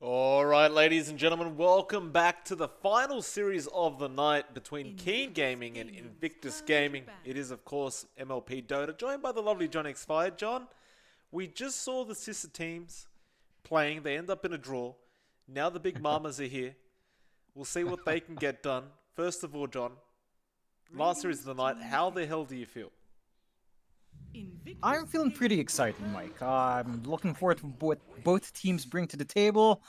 All right, ladies and gentlemen, welcome back to the final series of the night between Keen Gaming and Invictus Gaming. It is, of course, MLPDota, joined by the lovely johnxfire. John, we just saw the sister teams playing. They end up in a draw. Now the big mamas are here. We'll see what they can get done. First of all, John, last series of the night, how the hell do you feel? I'm feeling pretty excited, Mike. I'm looking forward to what both teams bring to the table.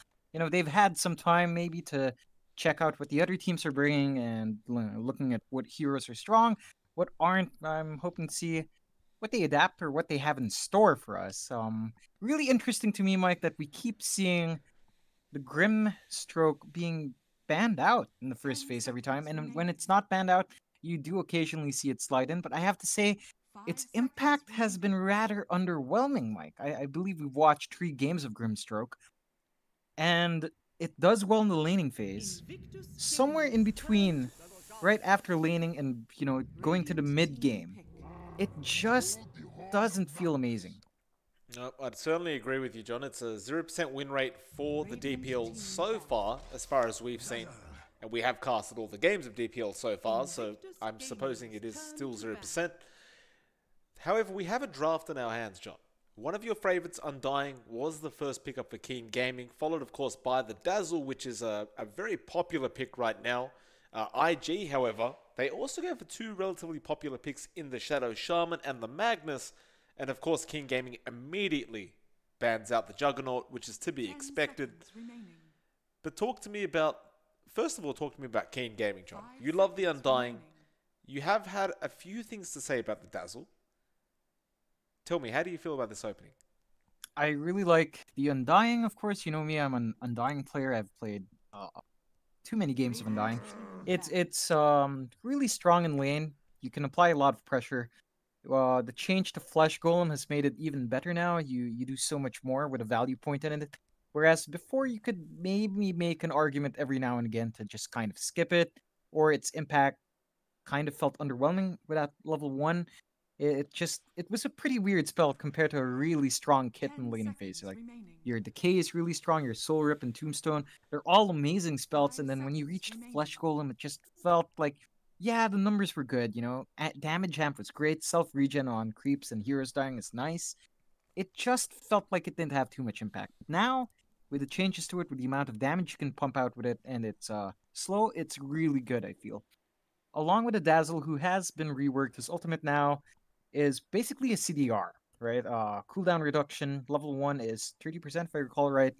They've had some time maybe to check out what the other teams are bringing and looking at what heroes are strong, what aren't. I'm hoping to see what they adapt or what they have in store for us. Really interesting to me, Mike, that we keep seeing the Grim Stroke being banned out in the first phase every time, and when it's not banned out, you do occasionally see it slide in. But I have to say, its impact has been rather underwhelming, Mike. I believe we've watched 3 games of Grimstroke, and it does well in the laning phase. Somewhere in between, right after laning and going to the mid game, it just doesn't feel amazing. No, I'd certainly agree with you, John. It's a 0% win rate for the DPL so far as we've seen. And we have casted all the games of DPL so far, so I'm supposing it is still 0%. However, we have a draft in our hands, John. One of your favorites, Undying, was the first pickup for Keen Gaming, followed, of course, by the Dazzle, which is a very popular pick right now. IG, however, they also go for 2 relatively popular picks in the Shadow Shaman and the Magnus. And, of course, Keen Gaming immediately bans out the Juggernaut, which is to be expected. But first of all, talk to me about Keen Gaming, John. You love the Undying. You have had a few things to say about the Dazzle. Tell me, how do you feel about this opening? I really like the Undying, of course. You know me, I'm an Undying player. I've played too many games of Undying. It's really strong in lane. You can apply a lot of pressure. The change to Flesh Golem has made it even better now. You do so much more with a value point in it. Whereas before you could maybe make an argument every now and again to just kind of skip it, or its impact kind of felt underwhelming without level 1. It was a pretty weird spell compared to a really strong kit in laning phase. Like your Decay is really strong, your Soul Rip and Tombstone, they're all amazing spells, and then when you reached Flesh Golem, it just felt like, yeah, the numbers were good, damage amp was great, self-regen on creeps and heroes dying is nice. It just felt like it didn't have too much impact. Now, with the changes to it, with the amount of damage you can pump out with it, and it's slow, it's really good, I feel. Along with the Dazzle, who has been reworked, his ultimate now is basically a CDR, right? Cooldown reduction, level 1 is 30%, if I recall right.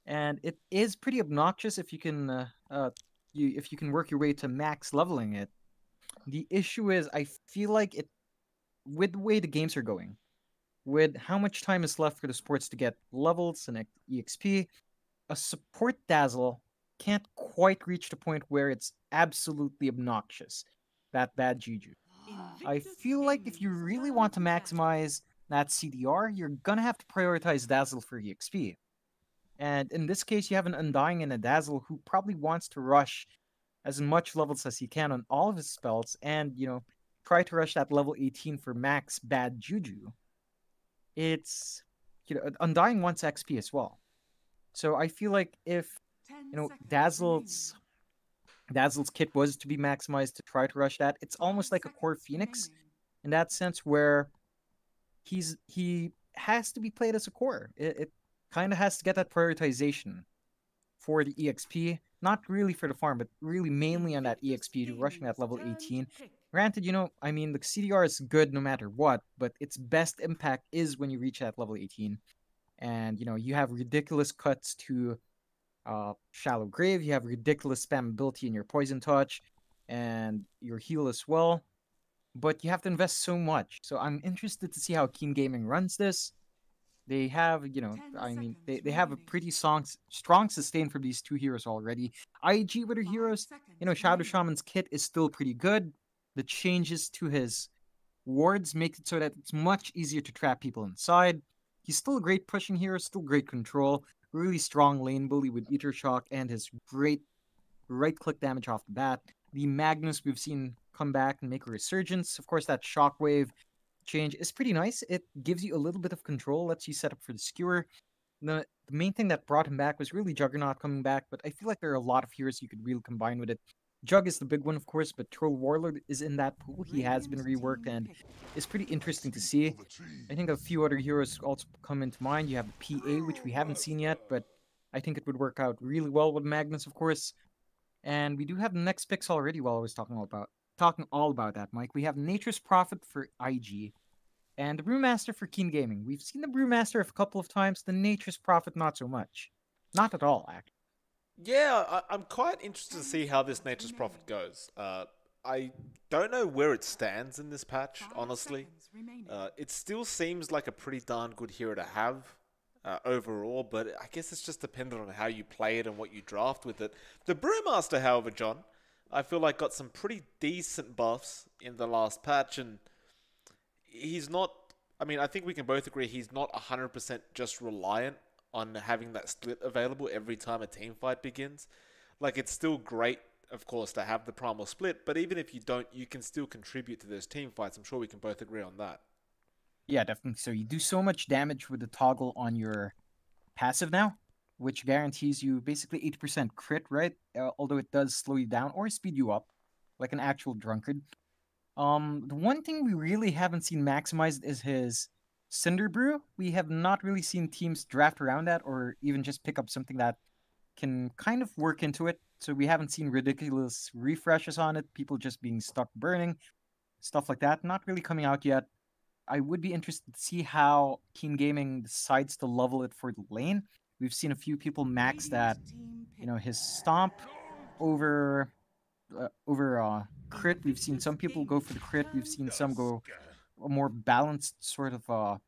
And it is pretty obnoxious if you can if you can work your way to max leveling it. The issue is, I feel like it, with the way the games are going, with how much time is left for the sports to get levels and EXP, a support Dazzle can't quite reach the point where it's absolutely obnoxious. That bad juju. I feel like if you really want to maximize that CDR, you're gonna have to prioritize Dazzle for EXP. And in this case, you have an Undying and a Dazzle who probably wants to rush as much levels as he can on all of his spells and, try to rush that level 18 for max bad juju. It's, Undying wants XP as well. So I feel like if, Dazzle's kit was to be maximized to try to rush that, it's almost like a core Phoenix in that sense, where he has to be played as a core. It kind of has to get that prioritization for the EXP, not really for the farm, but really mainly on that EXP to rushing that level 18. Granted, the CDR is good no matter what, but its best impact is when you reach that level 18. And, you have ridiculous cuts to Shallow Grave, you have ridiculous spammability in your Poison Touch, and your heal as well. But you have to invest so much. So I'm interested to see how Keen Gaming runs this. They have, they have a pretty strong sustain for these 2 heroes already. IG with her heroes, Shadow Shaman's kit is still pretty good. The changes to his wards make it so that it's much easier to trap people inside. He's still a great pushing hero, still great control, really strong lane bully with Ether Shock and his great right-click damage off the bat. The Magnus we've seen come back and make a resurgence. Of course, that Shockwave change is pretty nice. It gives you a little bit of control, lets you set up for the skewer. The main thing that brought him back was really Juggernaut coming back, but I feel like there are a lot of heroes you could really combine with it. Jug is the big one, of course, but Troll Warlord is in that pool. He has been reworked and is pretty interesting to see. I think a few other heroes also come into mind. You have the PA, which we haven't seen yet, but I think it would work out really well with Magnus, of course. And we do have the next picks already while I was talking all about that, Mike. We have Nature's Prophet for IG and the Brewmaster for Keen Gaming. We've seen the Brewmaster a couple of times, the Nature's Prophet not so much. Not at all, actually. Yeah, I'm quite interested to see how this Nature's Prophet goes. I don't know where it stands in this patch, honestly. It still seems like a pretty darn good hero to have overall, but I guess it's just dependent on how you play it and what you draft with it. The Brewmaster, however, John, I feel like got some pretty decent buffs in the last patch, and he's not... I mean, I think we can both agree he's not 100% just reliant on having that split available every time a team fight begins. Like, it's still great, of course, to have the primal split, but even if you don't, you can still contribute to those team fights. I'm sure we can both agree on that. Yeah, definitely. So you do so much damage with the toggle on your passive now, which guarantees you basically 80% crit, right? Although it does slow you down or speed you up, like an actual drunkard. The one thing we really haven't seen maximized is his Cinder Brew. We have not really seen teams draft around that or even just pick up something that can kind of work into it. So we haven't seen ridiculous refreshes on it, people just being stuck burning, stuff like that. Not really coming out yet. I would be interested to see how Keen Gaming decides to level it for the lane. We've seen a few people max that, his stomp over crit. We've seen some people go for the crit. We've seen some go a more balanced sort of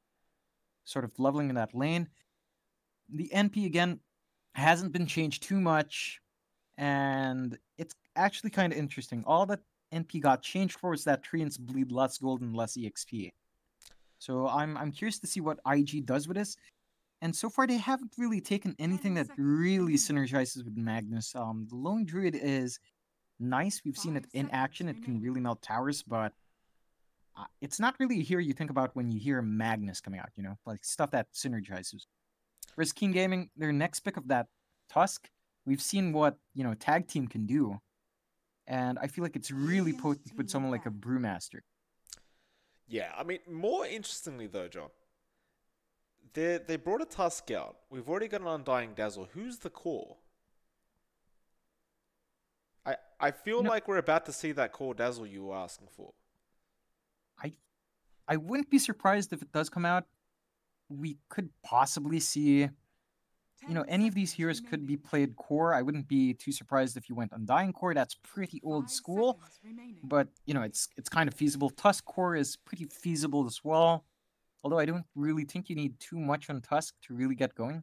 leveling in that lane. The NP again hasn't been changed too much, and it's actually kind of interesting. All that NP got changed for is that treants bleed less gold and less EXP. So I'm curious to see what IG does with this. And so far, they haven't really taken anything that really synergizes with Magnus. The Lone Druid is nice. We've seen it in action. It can really melt towers, but it's not really a hero you think about when you hear Magnus coming out, like stuff that synergizes. Whereas Keen Gaming, their next pick of that Tusk, we've seen what, Tag Team can do. And I feel like it's really potent with someone like a Brewmaster. Yeah, I mean, more interestingly though, John, they brought a Tusk out. We've already got an Undying Dazzle. Who's the core? I feel like we're about to see that core Dazzle you were asking for. I wouldn't be surprised if it does come out. We could possibly see, any of these heroes could be played core. I wouldn't be too surprised if you went Undying core. That's pretty old school, but it's kind of feasible. Tusk core is pretty feasible as well. Although I don't really think you need too much on Tusk to really get going.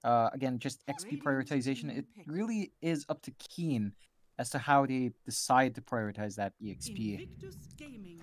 Again, just XP prioritization. It really is up to Keen as to how they decide to prioritize that EXP.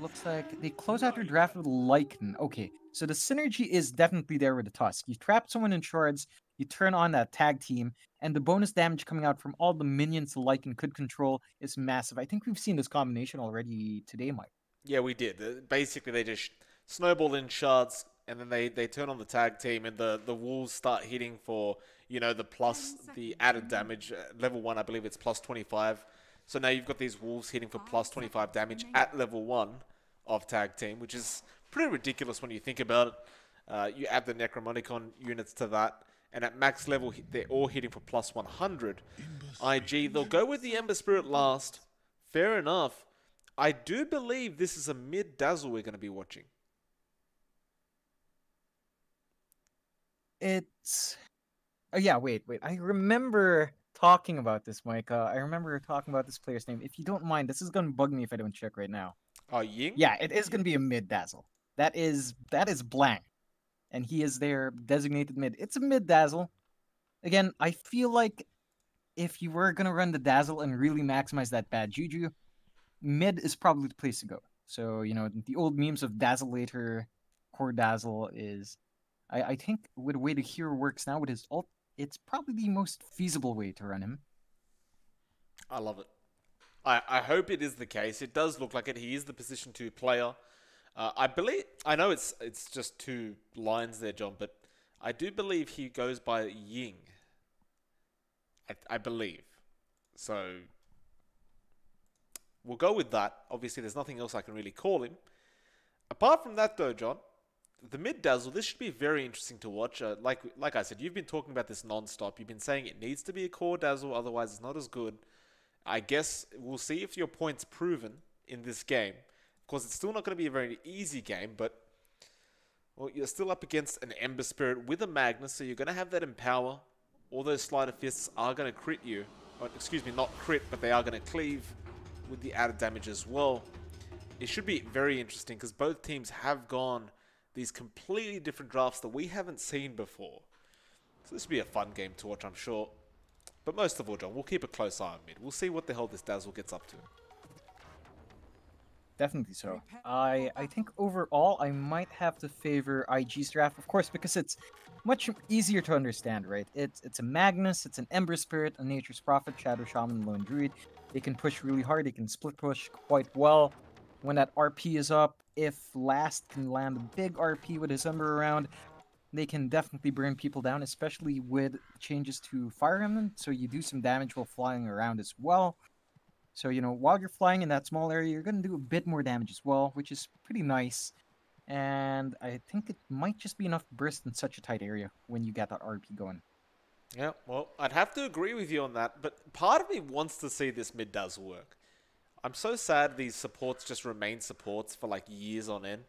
Looks like they close out their draft with Lycan. Okay, so the synergy is definitely there with the Tusk. You trap someone in shards, you turn on that tag team, and the bonus damage coming out from all the minions the Lycan could control is massive. I think we've seen this combination already today, Mike. Yeah, we did. Basically, they just snowball in shards, and then they turn on the tag team, and the wolves start hitting for, the added damage. Level 1, I believe it's plus 25. So now you've got these wolves hitting for plus 25 damage at level 1 of tag team, which is pretty ridiculous when you think about it. You add the Necromonicon units to that, and at max level, they're all hitting for plus 100. IG, they'll go with the Ember Spirit last. Fair enough. I do believe this is a mid-dazzle we're going to be watching. It's... Oh, yeah, wait. I remember talking about this, Mike. I remember talking about this player's name. If you don't mind, this is going to bug me if I don't check right now. Ying? Yeah, it is going to be a mid-dazzle. That is blank. And he is their designated mid. It's a mid-dazzle. Again, I feel like if you were going to run the dazzle and really maximize that bad juju, mid is probably the place to go. So, the old memes of dazzle later, core dazzle is... I think with the way the hero works now with his ult, it's probably the most feasible way to run him. I love it. I hope it is the case. It does look like it. He is the position 2 player. I know it's just 2 lines there, John, but I do believe he goes by Ying. I believe. So, we'll go with that. Obviously, there's nothing else I can really call him. Apart from that, though, John, the mid dazzle, this should be very interesting to watch. Like I said, you've been talking about this non-stop. You've been saying it needs to be a core dazzle, otherwise it's not as good. I guess we'll see if your point's proven in this game. Of course, it's still not going to be a very easy game, but well, you're still up against an Ember Spirit with a Magnus, so you're going to have that Empower. All those Sleight of Fists are going to crit you. Or, excuse me, not crit, but they are going to cleave with the added damage as well. It should be very interesting because both teams have gone these completely different drafts that we haven't seen before. So this will be a fun game to watch, I'm sure. But most of all, John, we'll keep a close eye on mid. We'll see what the hell this Dazzle gets up to. Definitely so. I think overall I might have to favor IG's draft, of course, because it's much easier to understand, right? It's a Magnus, it's an Ember Spirit, a Nature's Prophet, Shadow Shaman, Lone Druid. They can push really hard, they can split push quite well. When that RP is up, if Last can land a big RP with his Ember around, they can definitely burn people down, especially with changes to Fire Emblem, so you do some damage while flying around as well. So, you know, while you're flying in that small area, you're going to do a bit more damage as well, which is pretty nice. And I think it might just be enough to burst in such a tight area when you get that RP going. Yeah, well, I'd have to agree with you on that, but part of me wants to see this mid dazzle work. I'm so sad these supports just remain supports for like years on end.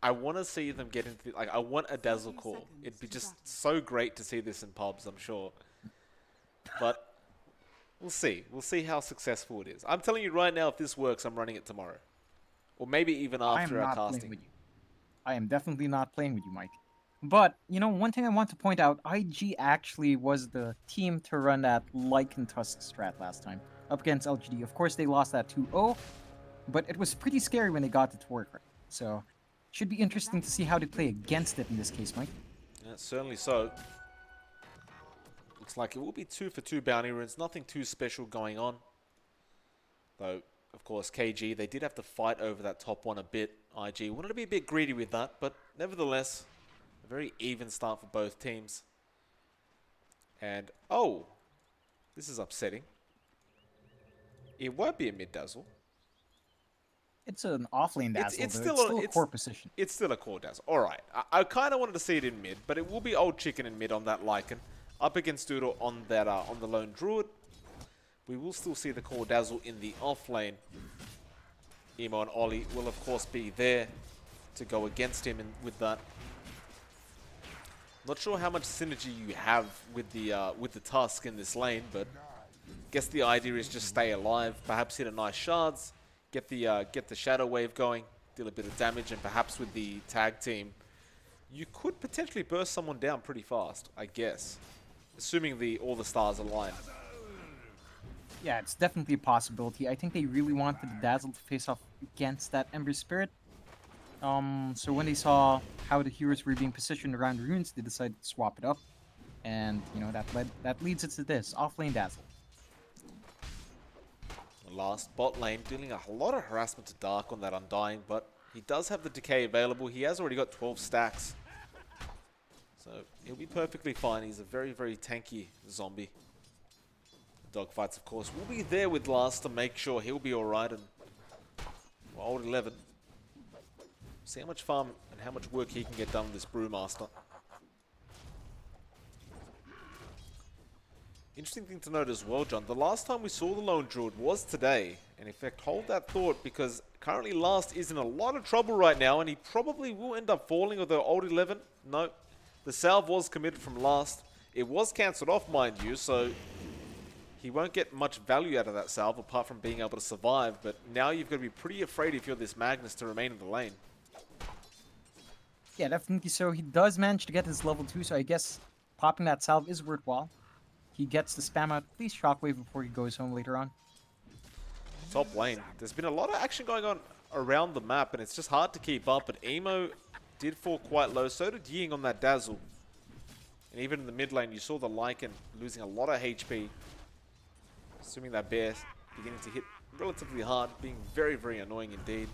I want to see them get into, like, I want a dazzle core. It'd be just so great to see this in pubs, I'm sure. But we'll see. We'll see how successful it is. I'm telling you right now, if this works, I'm running it tomorrow. Or maybe even after our casting. I am definitely not playing with you, Mike. But, you know, one thing I want to point out, IG actually was the team to run that Lycan Tusk strat last time, up against LGD. Of course, they lost that 2-0, but it was pretty scary when they got it to work, right? So, should be interesting to see how they play against it in this case, Mike. Yeah, certainly so. Looks like it will be 2 for 2 bounty runes. Nothing too special going on. Though, of course, KG, they did have to fight over that top one a bit. IG wanted to be a bit greedy with that, but nevertheless, a very even start for both teams. And, oh, this is upsetting. It won't be a mid-dazzle. It's an off-lane dazzle, it's still a core position. It's still a core dazzle. Alright, I kind of wanted to see it in mid, but it will be old chicken in mid on that Lycan. Up against Doodle on that on the Lone Druid. We will still see the core dazzle in the off-lane. Emo and Ollie will of course be there to go against him with that. Not sure how much synergy you have with the Tusk in this lane, but guess the idea is just stay alive, perhaps hit a nice shards, get the shadow wave going, deal a bit of damage, and perhaps with the tag team, you could potentially burst someone down pretty fast, I guess, assuming all the stars align. Yeah, it's definitely a possibility. I think they really wanted the Dazzle to face off against that Ember Spirit. So when they saw how the heroes were being positioned around runes, they decided to swap it up. And, you know, that leads it to this, off-lane Dazzle. Last bot lane, dealing a lot of harassment to Dark on that Undying, but he does have the Decay available. He has already got 12 stacks. So he'll be perfectly fine. He's a very, very tanky zombie. Dogfights, of course, will be there with Last to make sure he'll be alright. And well, old 11. See how much farm and how much work he can get done with this Brewmaster. Interesting thing to note as well, John. The last time we saw the Lone Druid was today. And in fact, hold that thought, because currently Last is in a lot of trouble right now, and he probably will end up falling, although old 11, no. The salve was committed from Last. It was cancelled off, mind you, so he won't get much value out of that salve apart from being able to survive. But now you've got to be pretty afraid if you're this Magnus to remain in the lane. Yeah, definitely so. He does manage to get his level 2, so I guess popping that salve is worthwhile. He gets to spam out at least Shockwave before he goes home later on. Top lane. There's been a lot of action going on around the map, and it's just hard to keep up. But Emo did fall quite low. So did Ying on that Dazzle. And even in the mid lane, you saw the Lycan losing a lot of HP. Assuming that bear beginning to hit relatively hard, being very, very annoying indeed.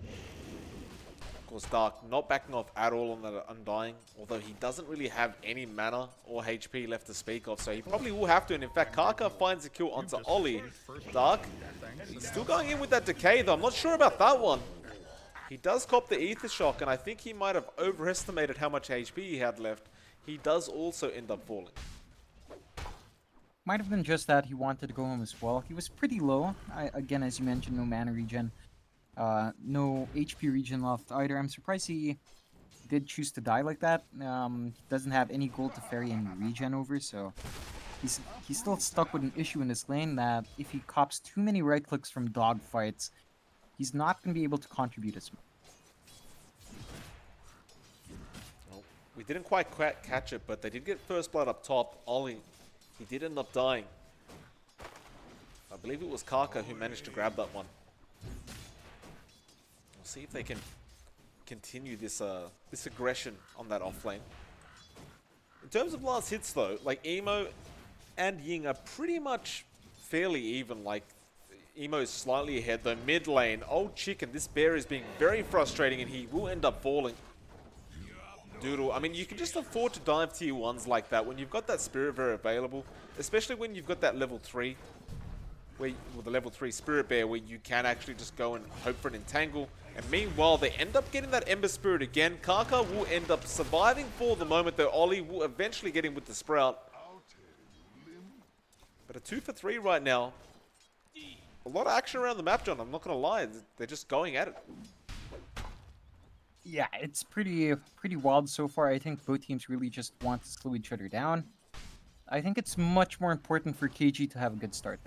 Of course, Dark not backing off at all on that Undying, although he doesn't really have any mana or HP left to speak of, so he probably will have to. And in fact, Kaka finds a kill onto Ollie. Dark still going in with that Decay, though. I'm not sure about that one. He does cop the Ether Shock, and I think he might have overestimated how much HP he had left. He does also end up falling. Might have been just that he wanted to go home as well. He was pretty low. Again, as you mentioned, no mana regen. No HP regen left either. I'm surprised he did choose to die like that. Doesn't have any gold to ferry any regen over, so he's still stuck with an issue in this lane that if he cops too many right clicks from dogfights, he's not going to be able to contribute as much. Well, we didn't quite catch it, but they did get first blood up top. Ollie, he did end up dying. I believe it was Kaka who managed to grab that one. We'll see if they can continue this this aggression on that off lane. In terms of last hits though, like Emo and Ying are pretty much fairly even. Like Emo is slightly ahead though. Mid lane, Old Chicken, this bear is being very frustrating and he will end up falling. Doodle, I mean, you can just afford to dive tier 1s like that when you've got that Spirit Bear available, especially when you've got that level 3, with the level 3 Spirit Bear where you can actually just go and hope for an entangle. And meanwhile, they end up getting that Ember Spirit again. Kaka will end up surviving for the moment, though Ollie will eventually get him with the Sprout. But a 2 for 3 right now. A lot of action around the map, John. I'm not going to lie. They're just going at it. Yeah, it's pretty wild so far. I think both teams really just want to slow each other down. I think it's much more important for KG to have a good start.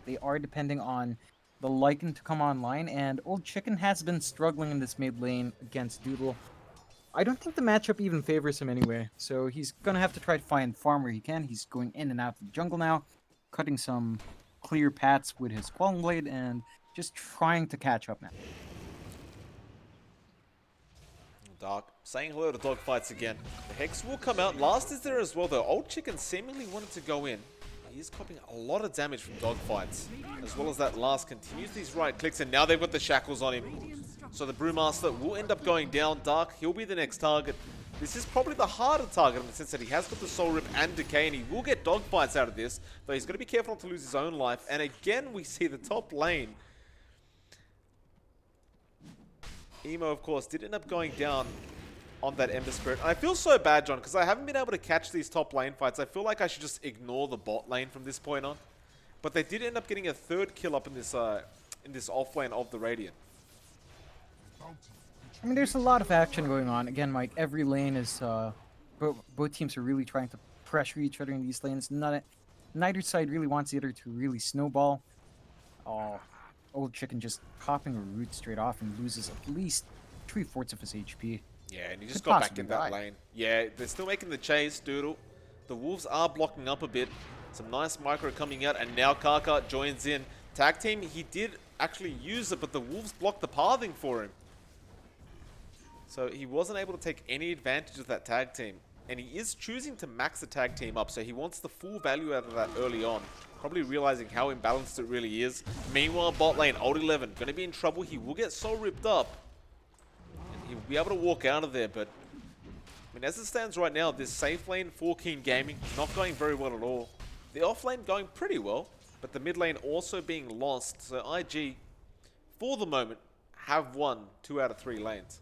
They are depending on the Lycan to come online, and Old Chicken has been struggling in this mid lane against Doodle. I don't think the matchup even favors him anyway, so he's gonna have to try to find farm where he can. He's going in and out of the jungle now, cutting some clear paths with his Qualm Blade, and just trying to catch up now. Dark saying hello to dogfights again. The Hex will come out. Last is there as well though. Old Chicken seemingly wanted to go in. He is copying a lot of damage from dogfights. As well as that last continues these right clicks, and now they've got the shackles on him. So the Brewmaster will end up going down. Dark, he'll be the next target. This is probably the harder target in the sense that he has got the Soul Rip and Decay, and he will get dogfights out of this. Though he's got to be careful not to lose his own life. And again, we see the top lane. Emo, of course, did end up going down on that Ember Spirit. And I feel so bad, John, because I haven't been able to catch these top lane fights. I feel like I should just ignore the bot lane from this point on. But they did end up getting a third kill up in this off lane of the Radiant. I mean, there's a lot of action going on. Again, Mike, every lane is... both teams are really trying to pressure each other in these lanes. Neither side really wants the other to really snowball. Old Chicken just popping a root straight off and loses at least 3/4 of his HP. Yeah, and he just got back in that lane. Yeah, they're still making the chase, Doodle. The Wolves are blocking up a bit. Some nice micro coming out, and now Kaka joins in. Tag team, he did actually use it, but the Wolves blocked the pathing for him. So he wasn't able to take any advantage of that tag team. And he is choosing to max the tag team up, so he wants the full value out of that early on. Probably realizing how imbalanced it really is. Meanwhile, bot lane, Old 11, going to be in trouble. He will get so ripped up. And he'll be able to walk out of there, but... I mean, as it stands right now, this safe lane for Keen Gaming, not going very well at all. The off lane going pretty well, but the mid lane also being lost. So IG, for the moment, have won 2 out of 3 lanes.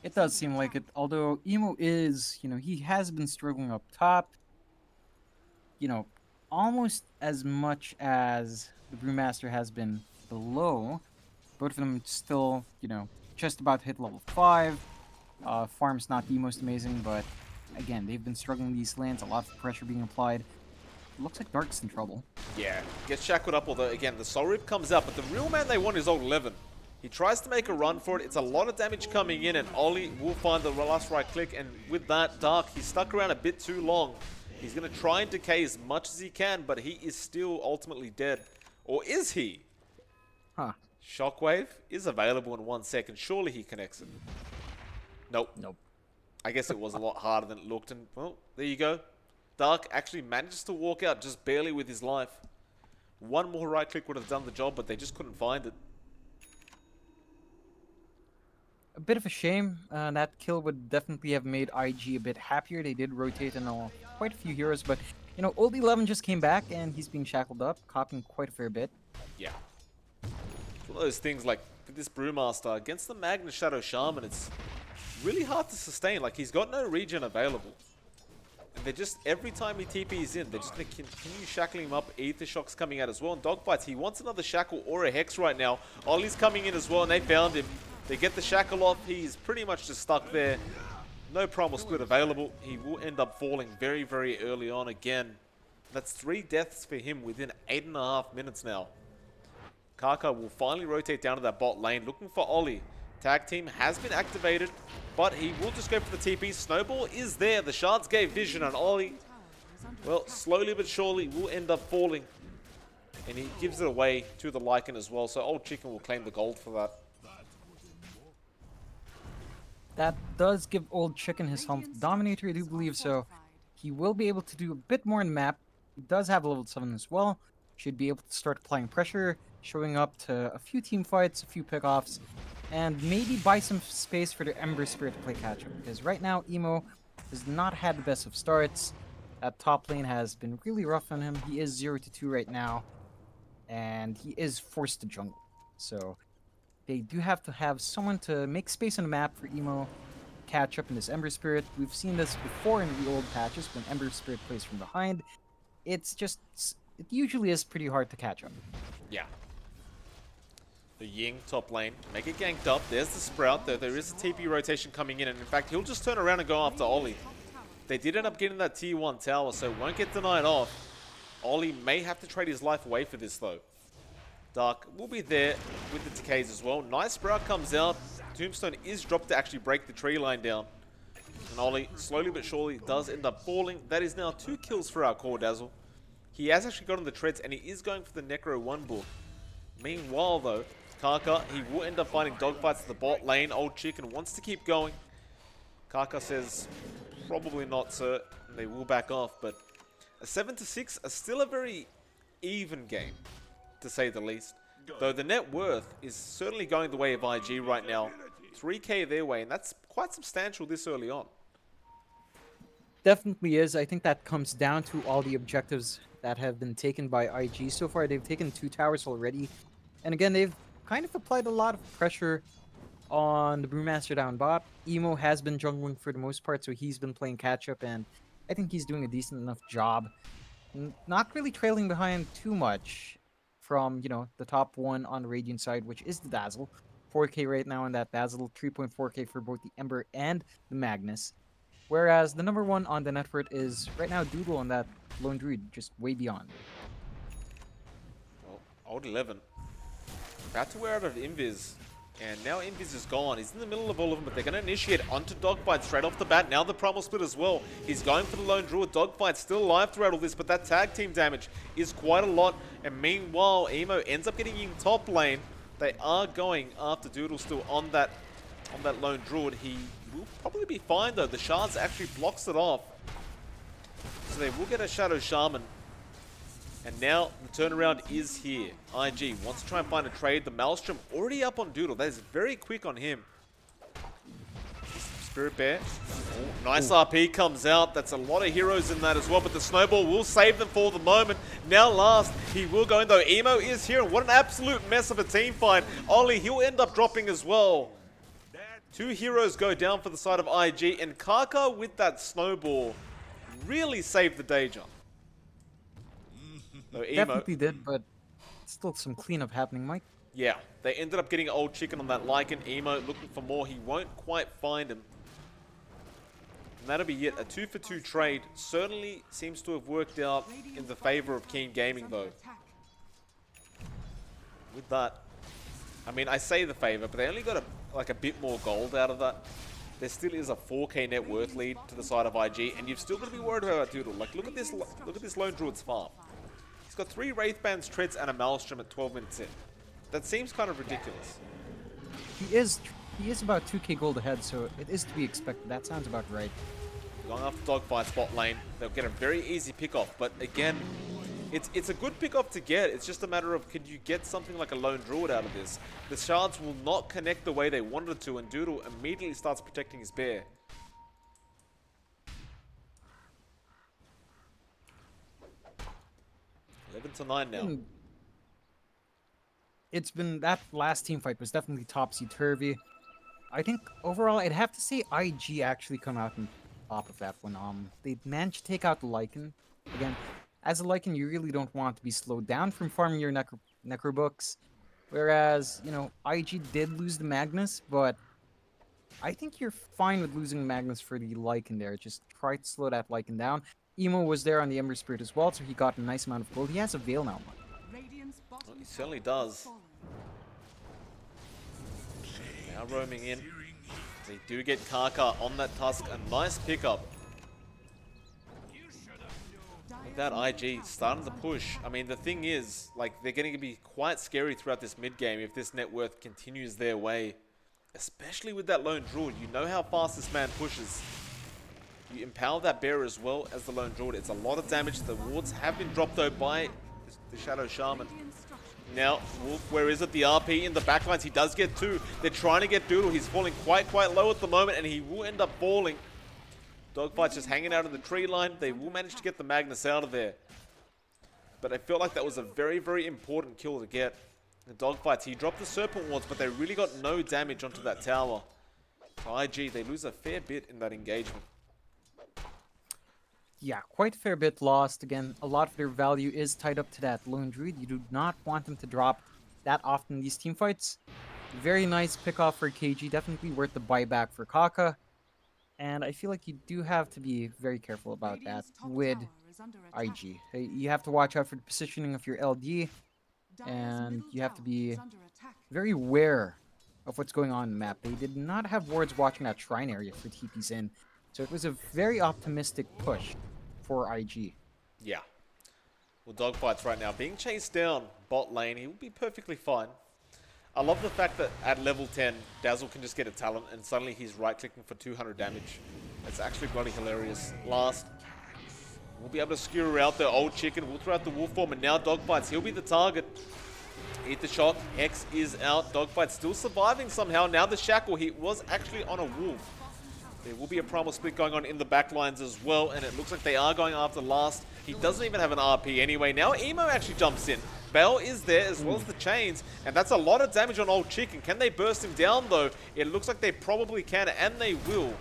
It does seem like it, although Emo is, he has been struggling up top. Almost as much as the Brewmaster has been below. Both of them still, just about to hit level 5. Farm's not the most amazing, but again, they've been struggling these lanes, a lot of pressure being applied. It looks like Dark's in trouble. Yeah, gets shackled up, although again, the Soul Rip comes out, but the real man they want is Old 11. He tries to make a run for it. It's a lot of damage coming in, and Ollie will find the last right click, and with that, Dark, he's stuck around a bit too long. He's going to try and decay as much as he can, but he is still ultimately dead. Or is he? Huh. Shockwave is available in 1 second. Surely he connects it. Nope. Nope. I guess it was a lot harder than it looked, and well, there you go. Dark actually manages to walk out just barely with his life. One more right click would have done the job, but they just couldn't find it. a bit of a shame. That kill would definitely have made IG a bit happier. They did rotate in quite a few heroes, but you know, Old 11 just came back and he's being shackled up, copying quite a fair bit. Yeah. It's one of those things like with this Brewmaster against the Magnus Shadow Shaman, it's really hard to sustain. Like, he's got no regen available. And they're just, every time he TPs in, they're just going to continue shackling him up. Aether Shock's coming out as well. And Dogfights, he wants another shackle or a hex right now. Ollie's coming in as well, and they found him. They get the shackle off. He's pretty much just stuck there. No primal split available. He will end up falling very, very early on again. That's 3 deaths for him within 8.5 minutes now. Kaka will finally rotate down to that bot lane, looking for Ollie. Tag team has been activated, but he will just go for the TP. Snowball is there. The shards gave vision, and Ollie, well, slowly but surely will end up falling. And he gives it away to the Lycan as well, so Old Chicken will claim the gold for that. That does give Old Chicken his home Dominator, I do believe, so he will be able to do a bit more in the map. He does have level 7 as well. Should be able to start applying pressure, showing up to a few team fights, a few pickoffs, and maybe buy some space for the Ember Spirit to play catch-up. Because right now, Emo has not had the best of starts. That top lane has been really rough on him. He is 0-2 right now, and he is forced to jungle. So they do have to have someone to make space on the map for Emo catch up in this Ember Spirit. We've seen this before in the old patches when Ember Spirit plays from behind. It usually is pretty hard to catch up. Yeah. The Ying top lane, make it ganked up. There's the Sprout, though there is a TP rotation coming in, and in fact, he'll just turn around and go after Ollie. They did end up getting that T1 tower, so won't get denied off. Ollie may have to trade his life away for this, though. Dark will be there with the decays as well. Nice Sprout comes out. Tombstone is dropped to actually break the tree line down. And Ollie, slowly but surely, does end up falling. That is now 2 kills for our core Dazzle. He has actually gotten the treads, and he is going for the Necro 1 book. Meanwhile, though, Kaka, he will end up finding dogfights at the bot lane. Old Chicken wants to keep going. Kaka says, probably not, sir. And they will back off, but a 7-6 is still a very even game, to say the least. Though the net worth is certainly going the way of IG right now. 3k their way, and that's quite substantial this early on. Definitely is. I think that comes down to all the objectives that have been taken by IG so far. They've taken 2 towers already. And again, they've kind of applied a lot of pressure on the Brewmaster down bot. Emo has been jungling for the most part, so he's been playing catch-up, and I think he's doing a decent enough job. Not really trailing behind too much from, you know, the top one on the Radiant side, which is the Dazzle. 4k right now on that Dazzle, 3.4k for both the Ember and the Magnus. Whereas the number 1 on the network is right now Doodle on that Lone Druid, just way beyond. Well, Old 11 about to wear out of Invis, and now Invis is gone. He's in the middle of all of them, but they're going to initiate onto Dogfight straight off the bat. Now the Primal Split as well. He's going for the Lone Druid. Dogfight still alive throughout all this, but that tag team damage is quite a lot. And meanwhile, Emo ends up getting in top lane. They are going after Doodle still on that Lone Druid. He will probably be fine though. The Shards actually blocks it off. So they will get a Shadow Shaman. And now the turnaround is here. IG wants to try and find a trade. The Maelstrom already up on Doodle. That is very quick on him. Spirit Bear. Oh, nice RP comes out. That's a lot of heroes in that as well. But the Snowball will save them for the moment. Now last, he will go in though. Emo is here. And what an absolute mess of a team fight. Ollie, he'll end up dropping as well. 2 heroes go down for the side of IG. And Kaka with that Snowball really saved the day, John. No, Definitely did, but still some cleanup happening, Mike. Yeah, they ended up getting Old Chicken on that Lycan. Emo looking for more. He won't quite find him. And that'll be it. A 2-for-2 trade certainly seems to have worked out in the favor of Keen Gaming, though. With that, I mean, I say the favor, but they only got a bit more gold out of that. There still is a 4k net worth lead to the side of IG, and you've still got to be worried about Doodle. Like, look at this Lone Druid's farm. He's got 3 Wraithbands, Treads, and a Maelstrom at 12 minutes in. That seems kind of ridiculous. He is about 2k gold ahead, so it is to be expected. That sounds about right. Going after Dogfight spot lane. They'll get a very easy pick off, but again, It's a good pick off to get. It's just a matter of, could you get something like a lone druid out of this? The shards will not connect the way they wanted to, and Doodle immediately starts protecting his bear. To 9 now. It's been, that last team fight was definitely topsy-turvy. I think overall I'd have to say IG actually come out on top of that one. They managed to take out the Lycan. Again, as a Lycan, you really don't want to be slowed down from farming your necro books. Whereas, you know, IG did lose the Magnus, but I think you're fine with losing Magnus for the Lycan there. Just try to slow that Lycan down. Emo was there on the Ember Spirit as well, so he got a nice amount of gold. He has a Veil now. Well, he certainly does. Now roaming in. They do get Kaka on that Tusk. A nice pickup. With that IG starting to push. I mean, the thing is, like, they're going to be quite scary throughout this mid game if this net worth continues their way. Especially with that lone druid. You know how fast this man pushes. You empower that bear as well as the lone druid. It's a lot of damage. The wards have been dropped though by the Shadow Shaman. Now, Wolf, where is it? The RP in the backlines. He does get 2. They're trying to get Doodle. He's falling quite low at the moment, and he will end up falling. Dogfight's just hanging out in the tree line. They will manage to get the Magnus out of there. But I feel like that was a very important kill to get. The Dogfights, he dropped the Serpent Wards, but they really got no damage onto that tower. So IG, they lose a fair bit in that engagement. Yeah, quite a fair bit lost. Again, a lot of their value is tied up to that lone druid. You do not want them to drop that often in these team fights. Very nice pick-off for KG. Definitely worth the buyback for Kaka. And I feel like you do have to be very careful about that with IG. You have to watch out for the positioning of your LD. And you have to be very aware of what's going on in the map. They did not have wards watching that shrine area for TPs in. So it was a very optimistic push for IG. Yeah. Well, Dogfight's right now being chased down bot lane. He will be perfectly fine. I love the fact that at level 10, Dazzle can just get a talent and suddenly he's right-clicking for 200 damage. It's actually bloody hilarious. Last, we'll be able to skewer out the old chicken. We'll throw out the wolf form, and now Dogfight's. He'll be the target. Eat the shot. Hex is out. Dogfight's still surviving somehow. Now the shackle. He was actually on a wolf. There will be a primal split going on in the backlines as well, and it looks like they are going after last. He doesn't even have an RP anyway. Now Emo actually jumps in. Bell is there as well as the chains, and that's a lot of damage on old chicken. Can they burst him down though? It looks like they probably can, and they will.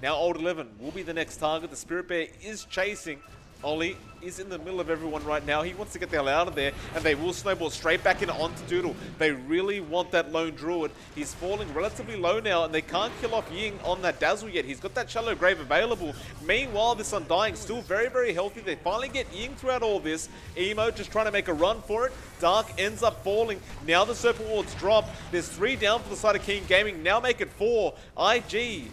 Now old 11 will be the next target. The Spirit Bear is chasing. Ollie is in the middle of everyone right now. He wants to get the hell out of there, and they will snowball straight back in onto Doodle. They really want that lone druid. He's falling relatively low now, and they can't kill off Ying on that Dazzle yet. He's got that Shallow Grave available. Meanwhile, this Undying still very healthy. They finally get Ying throughout all this. Emo just trying to make a run for it. Dark ends up falling. Now the Serpent Wards drop. There's 3 down for the side of King Gaming. Now make it 4. IG.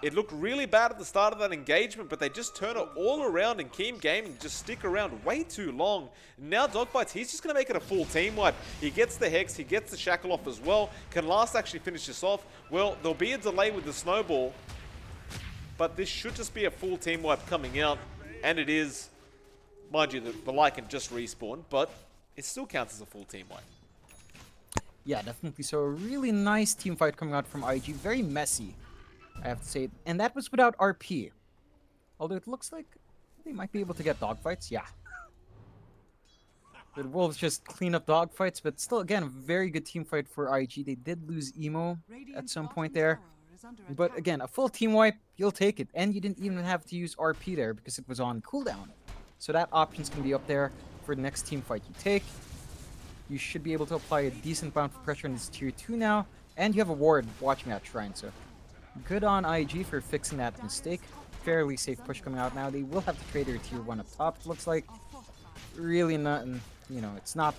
It looked really bad at the start of that engagement, but they just turn it all around, and Keem Gaming just stick around way too long. Now Dogfights, he's just going to make it a full team wipe. He gets the Hex, he gets the Shackle off as well. Can Last actually finish this off? Well, there'll be a delay with the Snowball, but this should just be a full team wipe coming out, and it is. Mind you, the Lycan just respawned, but it still counts as a full team wipe. Yeah, definitely. So a really nice team fight coming out from IG. Very messy, I have to say. And that was without RP. Although it looks like they might be able to get dogfights. Yeah. The Wolves just clean up dogfights, but still, again, a very good team fight for IG. They did lose Emo at some point there. But again, a full team wipe, you'll take it. And you didn't even have to use RP there because it was on cooldown. So that option's going to be up there for the next team fight you take. You should be able to apply a decent amount of pressure in this tier 2 now. And you have a ward watching that shrine, so good on IG for fixing that mistake. Fairly safe push coming out now. They will have to trade their tier 1 up top, it looks like. Really nothing, you know, it's not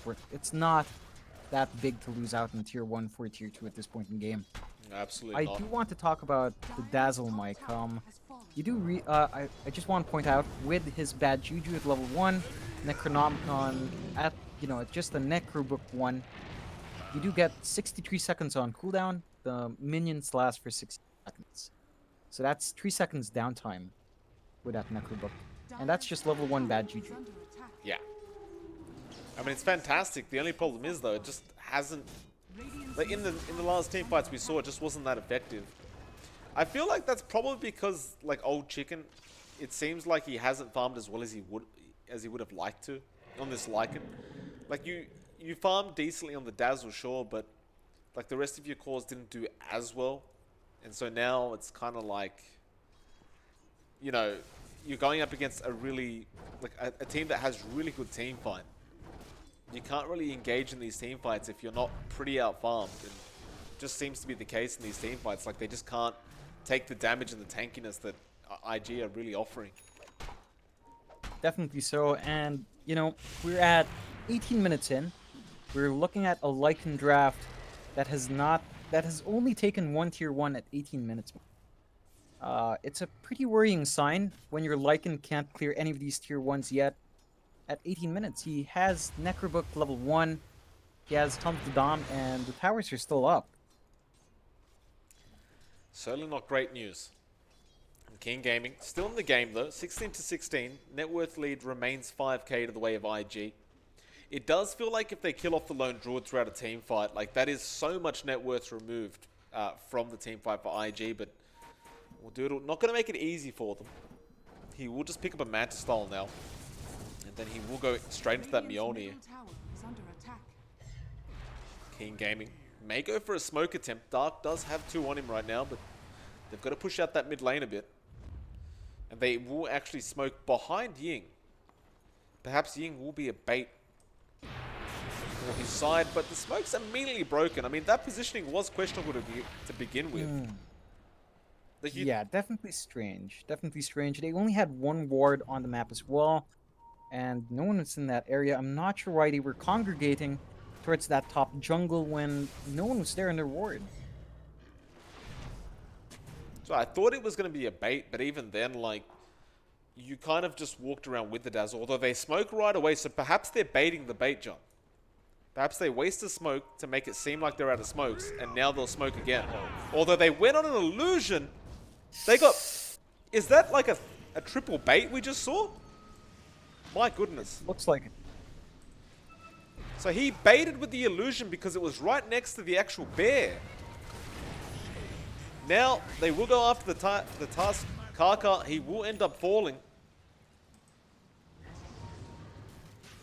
that big to lose out in tier 1 for tier 2 at this point in the game. Absolutely not. I do want to talk about the Dazzle mic. I just want to point out, with his bad juju at level 1, Necronomicon at, you know, just the Necro Book 1, you do get 63 seconds on cooldown. The minions last for 60 seconds. So that's 3 seconds downtime with that Necro Book. And that's just level 1 bad juju. Yeah. I mean, it's fantastic. The only problem is, though, it just hasn't... Like, in the last team fights we saw, it just wasn't that effective. I feel like that's probably because, like, Old Chicken, it seems like he hasn't farmed as well as he would have liked to on this Lycan. Like, you farmed decently on the Dazzle, sure, but, like, the rest of your cores didn't do as well. And so now it's kind of like, you know, you're going up against a really, like, a team that has really good team fight. You can't really engage in these team fights if you're not pretty out-farmed. And it just seems to be the case in these team fights. Like, they just can't take the damage and the tankiness that IG are really offering. Definitely so. And, you know, we're at 18 minutes in. We're looking at a Lycan draft that has only taken one tier 1 at 18 minutes. It's a pretty worrying sign when your Lycan can't clear any of these tier 1s yet. At 18 minutes, he has Necrobook level 1, he has Hump the Dom, and the towers are still up. Certainly not great news. And King Gaming, still in the game though, 16 to 16. Net worth lead remains 5k to the way of IG. It does feel like if they kill off the lone druid throughout a team fight, like that is so much net worth removed from the team fight for IG, but we'll do it. Not going to make it easy for them. He will just pick up a Manta style now. And then he will go straight into that Mjolnir. King Gaming may go for a smoke attempt. Dark does have 2 on him right now, but they've got to push out that mid lane a bit. And they will actually smoke behind Ying. Perhaps Ying will be a bait for his side, but the smoke's immediately broken. I mean, that positioning was questionable to begin with. Yeah, definitely strange. Definitely strange. They only had 1 ward on the map as well, and no one was in that area. I'm not sure why they were congregating towards that top jungle when no one was there in their ward. So I thought it was going to be a bait, but even then, like, you kind of just walked around with the Dazzle, although they smoke right away, so perhaps they're baiting the bait, John. Perhaps they waste a smoke to make it seem like they're out of smokes, and now they'll smoke again. Although they went on an illusion, they got... Is that like a triple bait we just saw? My goodness. Looks like it. So he baited with the illusion because it was right next to the actual bear. Now, they will go after the task. Kaka, he will end up falling.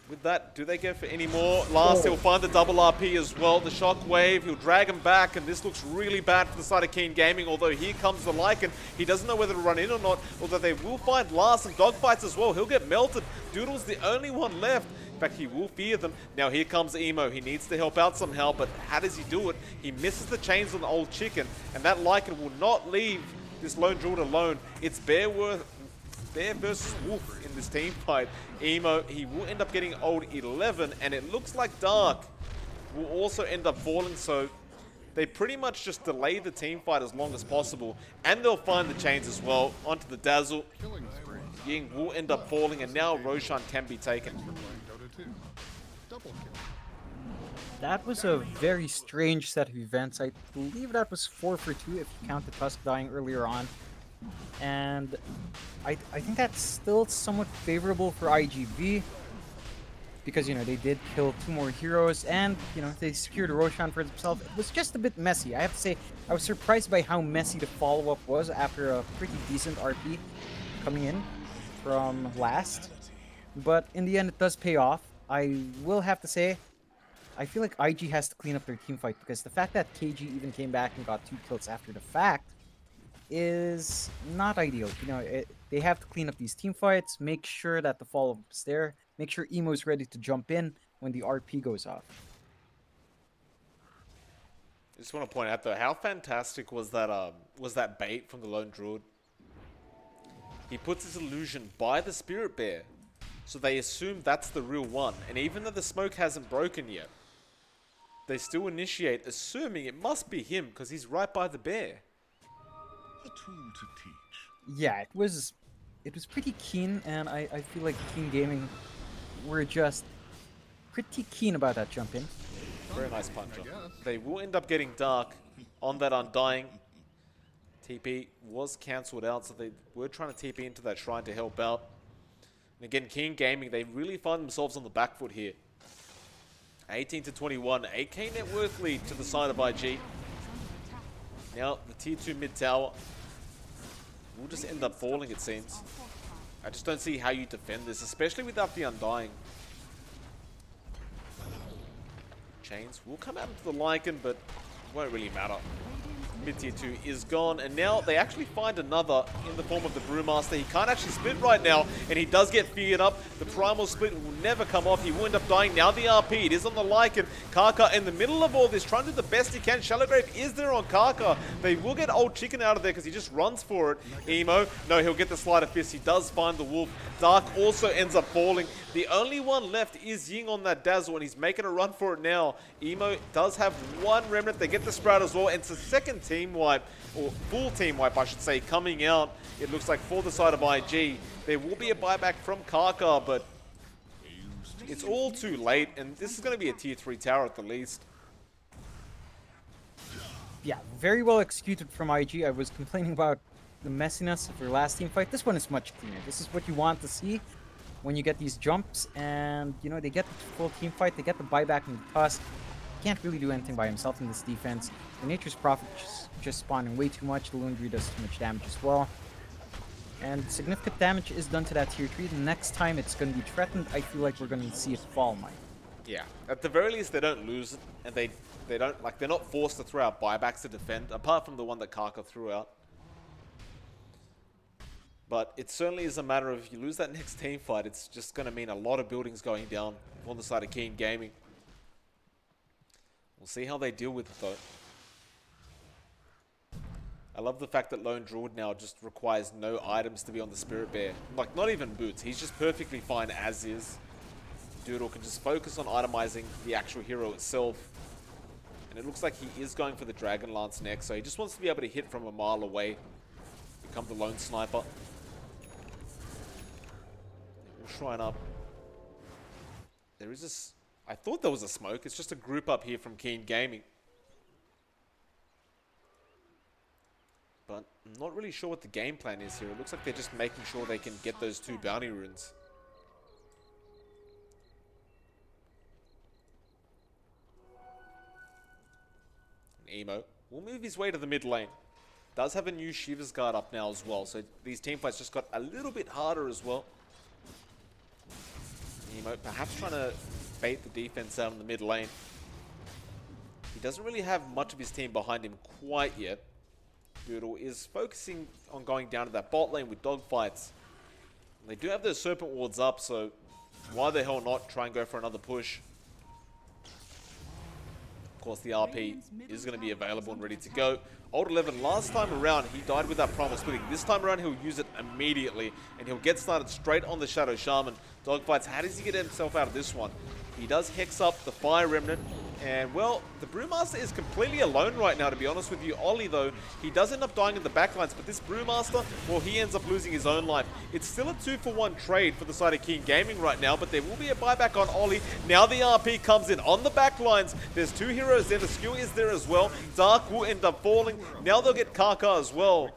With that, do they go for any more? Last, he'll find the double RP as well. The shockwave, he'll drag him back, and this looks really bad for the side of Keen Gaming, although here comes the Lycan. He doesn't know whether to run in or not, although they will find Last and dogfights as well. He'll get melted. Doodle's the only one left. In fact, he will fear them. Now here comes Emo. He needs to help out somehow, but how does he do it? He misses the chains on the old chicken, and that Lycan will not leave this lone druid alone. It's Bear versus Wolf in this team fight. Emo, he will end up getting old 11, and it looks like Dark will also end up falling, so they pretty much just delay the team fight as long as possible, and they'll find the chains as well onto the Dazzle. Ying will end up falling, and now Roshan can be taken. That was a very strange set of events. I believe that was 4 for 2 if you count the Tusk dying earlier on. And I think that's still somewhat favorable for IGV, because, you know, they did kill 2 more heroes, and, you know, they secured a Roshan for themselves. It was just a bit messy. I have to say, I was surprised by how messy the follow-up was after a pretty decent RP coming in from last. But in the end, it does pay off. I will have to say, I feel like IG has to clean up their team fight, because the fact that KG even came back and got 2 kills after the fact is not ideal. You know, they have to clean up these team fights, make sure that the follow-up is there, make sure Emo's ready to jump in when the RP goes off. I just want to point out though, how fantastic was that bait from the lone druid? He puts his illusion by the spirit bear, so they assume that's the real one, and even though the smoke hasn't broken yet, they still initiate assuming it must be him because he's right by the bear. A tool to teach. Yeah, it was pretty keen, and I feel like Keen Gaming were just pretty keen about that jump in. Very nice punch on. They will end up getting Dark on that Undying. TP was cancelled out, so they were trying to TP into that shrine to help out. And again, King Gaming, they really find themselves on the back foot here. 18 to 21, 8k net worth lead to the side of IG. Now, the tier 2 mid tower will just end up falling, it seems. I just don't see how you defend this, especially without the Undying. Chains will come out into the Lycan, but it won't really matter. Mid tier 2 is gone, and now they actually find another in the form of the Brewmaster. He can't actually split right now, and he does get feared up. The Primal Split will never come off. He will end up dying. Now the RP, it is on the Lycan. Kaka in the middle of all this, trying to do the best he can. Shallowgrave is there on Kaka. They will get Old Chicken out of there because he just runs for it. Emo, no, he'll get the Sleight of Fist. He does find the Wolf. Dark also ends up falling. The only one left is Ying on that Dazzle, and he's making a run for it now. Emo does have one Remnant. They get the Sprout as well, and it's a second team wipe, or full team wipe, I should say, coming out. It looks like for the side of IG. There will be a buyback from Kaka, but it's all too late, and this is going to be a tier 3 tower at the least. Yeah, very well executed from IG. I was complaining about the messiness of their last team fight. This one is much cleaner. This is what you want to see when you get these jumps, and you know, they get the full team fight, they get the buyback in the Tusk. Can't really do anything by himself in this defense. The Nature's Prophet just spawning way too much. The Lone Greed does too much damage as well. And significant damage is done to that tier 3. The next time it's going to be threatened, I feel like we're going to see it fall, Mike. Yeah, at the very least they don't lose it, and they don't, like, they're not forced to throw out buybacks to defend, apart from the one that Kaka threw out. But it certainly is a matter of, if you lose that next team fight, it's just going to mean a lot of buildings going down on the side of Keen Gaming. We'll see how they deal with it, though. I love the fact that Lone Druid now just requires no items to be on the Spirit Bear. Like, not even boots. He's just perfectly fine as is. Doodle can just focus on itemizing the actual hero itself. And it looks like he is going for the Dragon Lance next, so he just wants to be able to hit from a mile away. Become the lone sniper. We'll shrine up. There is this... I thought there was a smoke. It's just a group up here from Keen Gaming. But I'm not really sure what the game plan is here. It looks like they're just making sure they can get those 2 bounty runes. And Emo will move his way to the mid lane. Does have a new Shiva's Guard up now as well. So these teamfights just got a little bit harder as well. Emo perhaps trying to bait the defense out in the mid lane. He doesn't really have much of his team behind him quite yet. Doodle is focusing on going down to that bot lane with dogfights. They do have those Serpent Wards up, so why the hell not try and go for another push? Of course, the RP is going to be available and ready to go. Old 11, last time around, he died with that Primal Splitting. This time around, he'll use it immediately, and he'll get started straight on the Shadow Shaman. Dogfights, how does he get himself out of this one? He does hex up the Fire Remnant, and, well, the Brewmaster is completely alone right now, to be honest with you. Ollie, though, he does end up dying in the backlines, but this Brewmaster, well, he ends up losing his own life. It's still a 2-for-1 trade for the side of King Gaming right now, but there will be a buyback on Ollie. Now the RP comes in on the backlines. There's 2 heroes there. The Skew is there as well. Dark will end up falling. Now they'll get Kaka as well.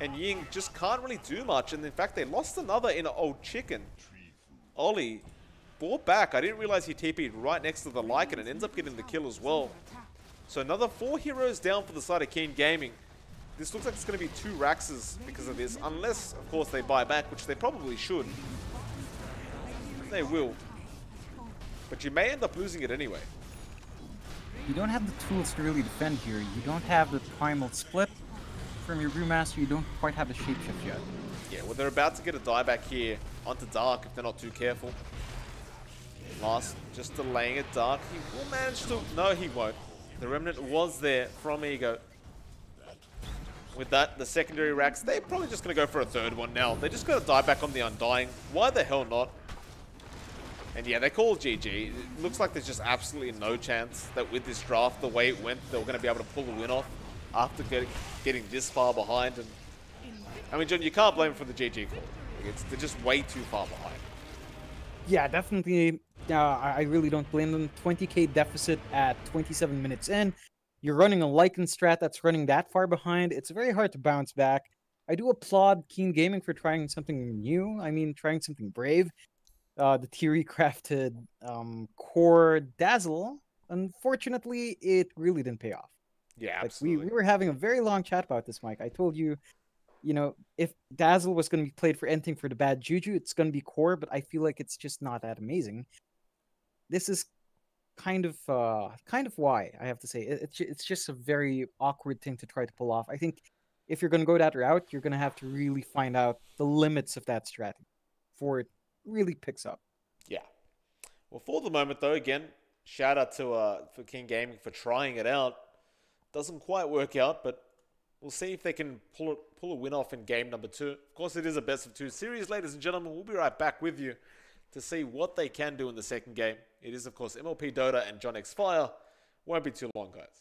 And Ying just can't really do much, and in fact, they lost another in an Old Chicken. Ollie brought back. I didn't realize he TP'd right next to the Lycan and ends up getting the kill as well. So another 4 heroes down for the side of Keen Gaming. This looks like it's going to be 2 Raxes because of this, unless, of course, they buy back, which they probably should. They will. But you may end up losing it anyway. You don't have the tools to really defend here. You don't have the Primal Split from your Brewmaster. You don't quite have the Shapeshift yet. Yeah, well, they're about to get a dieback here onto Dark if they're not too careful. Last, just delaying it. Dark, he will manage to... No, he won't. The Remnant was there from Ego. With that, the secondary racks, they're probably just going to go for a 3rd one now. They just got to die back on the Undying. Why the hell not? And yeah, they call GG. It looks like there's just absolutely no chance that with this draft, the way it went, they were going to be able to pull the win off after getting this far behind. And I mean, John, you can't blame them for the GG call. They're just way too far behind. Yeah, definitely. I really don't blame them. 20k deficit at 27 minutes in. You're running a Lycan strat that's running that far behind. It's very hard to bounce back. I do applaud Keen Gaming for trying something new. I mean, trying something brave. The theory crafted core Dazzle. Unfortunately, it really didn't pay off. Yeah, Like we absolutely. were having a very long chat about this, Mike. I told you, if Dazzle was going to be played for anything for the bad juju, it's going to be core. But I feel like it's just not that amazing. This is kind of why I have to say it's just a very awkward thing to try to pull off. I think if you're going to go that route, you're going to have to really find out the limits of that strategy before it really picks up. Yeah. Well, for the moment, though, again, shout out to for King Gaming for trying it out. Doesn't quite work out, but we'll see if they can pull a win off in game number 2. Of course, it is a best of 2 series, ladies and gentlemen. We'll be right back with you to see what they can do in the second game. It is, of course, MLPDota and johnxfire. Won't be too long, guys.